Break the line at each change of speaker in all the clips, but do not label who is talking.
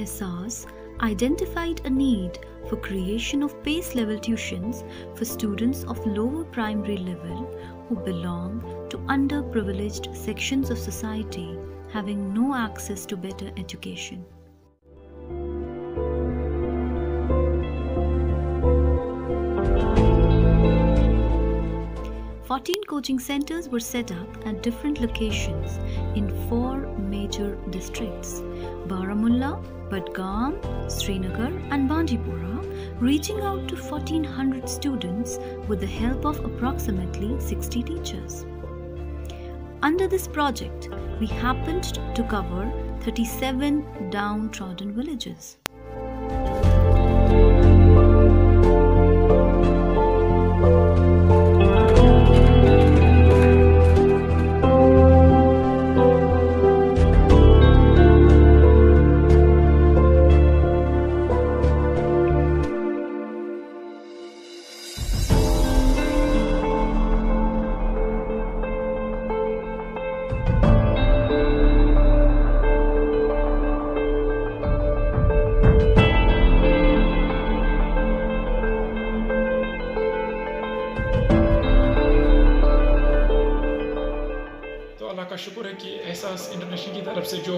Ehsaas identified a need for creation of base level tuitions for students of lower primary level who belong to underprivileged sections of society having no access to better education. Fourteen coaching centers were set up at different locations in 4 major districts: Baramulla, Budgam, Srinagar and Bandipora, reaching out to 1400 students with the help of approximately 60 teachers. Under this project, we happened to cover 37 downtrodden villages.
का शुक्र है कि एहसास international की तरफ से जो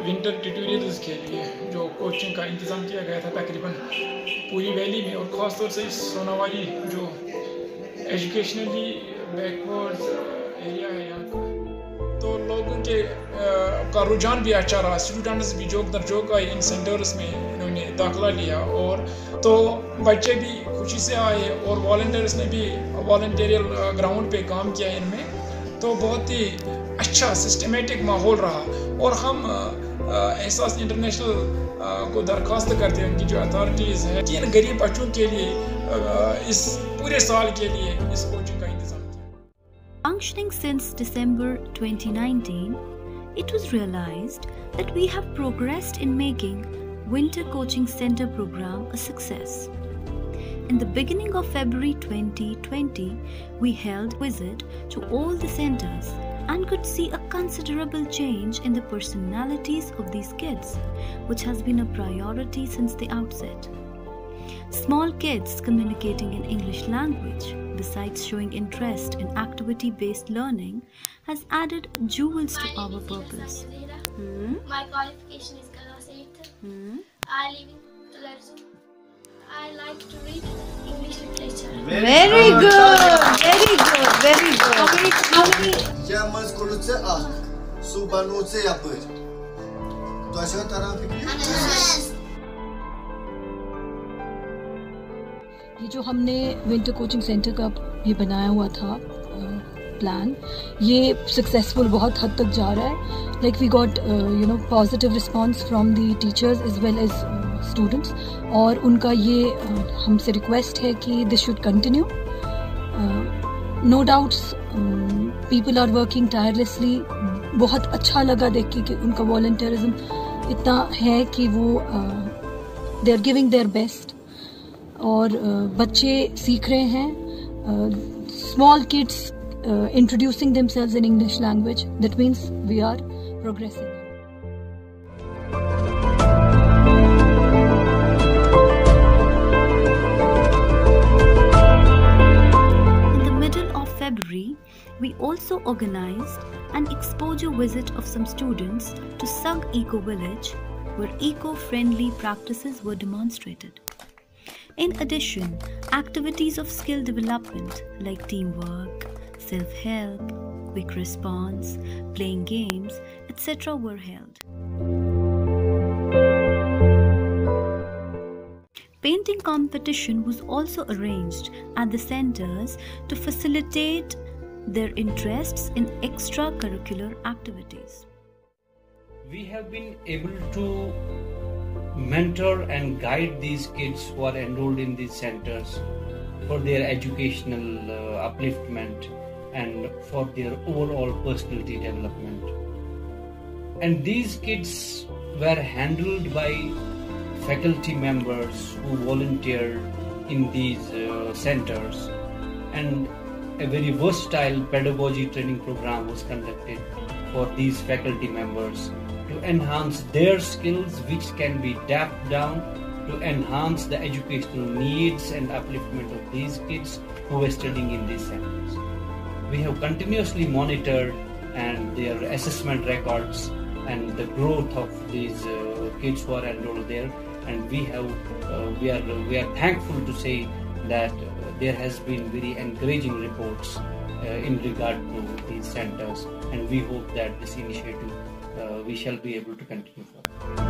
winter tutorials के लिए जो कोचिंग का इंतज़ाम किया गया था तकरीबन पूरी वैली में, और ख़ास तौर से इस सोनावाली जो एजुकेशनली बैकवर्ड एरिया है यहाँ का, तो लोगों के का रुझान भी अच्छा रहा। स्टूडेंट्स भी जोक दर जोक आए इन सेंटर्स में, इन्होंने दाखिला लिया, और तो बच्चे भी खुशी से आए और वॉलंटियर्स ने भी वॉलंटियरल ग्राउंड पे काम किया इनमें, तो बहुत ही अच्छा सिस्टमेटिक माहौल रहा। और हम एहसास इंटरनेशनल को दरख्वास्त करते हैं, उनकी जो अथॉरिटीज़ है कि इन गरीब बच्चों के लिए इस पूरे साल के लिए इस कोचिंग का इंतजाम किया।
Functioning since December 2019, it was realized that we have progressed in making Winter Coaching Center program a success. In the beginning of February 2020, we held a visit to all the centers and could see a considerable change in the personalities of these kids, which has been a priority since the outset. Small kids communicating in English language, besides showing interest in activity-based learning, has added jewels to our purpose.
My qualification is class 8. I live in Tularzum. I like to read English literature.
Very good, very good, very good. How many?
Yalnız konuşsa ah, subanutse yapır. Taşa taraf fikri.
ये जो हमने winter coaching centre का ये बनाया हुआ था plan, ये successful बहुत हद तक जा रहा है. Like we got positive response from the teachers as well as students, और उनका ये हमसे रिक्वेस्ट है कि this should continue. No doubts people are working tirelessly. बहुत अच्छा लगा देख के कि उनका वॉलंटियरिज्म इतना है कि वो they are giving their best, और बच्चे सीख रहे हैं. Small kids introducing themselves in English language. That means we are progressing.
In the middle of February, we also organized an exposure visit of some students to Sag Eco Village, where eco-friendly practices were demonstrated. In addition, activities of skill development like teamwork, self-help, quick response, playing games, etc. were held. Painting competition was also arranged at the centers to facilitate their interests in extracurricular activities.
We have been able to mentor and guide these kids who are enrolled in these centers for their educational upliftment and for their overall personality development. And these kids were handled by faculty members who volunteered in these centers, and a very versatile pedagogy training program was conducted for these faculty members, to enhance their skills, which can be tapped down to enhance the educational needs and upliftment of these kids who are studying in these centers. We have continuously monitored and their assessment records and the growth of these kids who are enrolled there, and we are thankful to say that there has been very encouraging reports in regard to these centers, and we hope that this initiative we shall be able to continue further.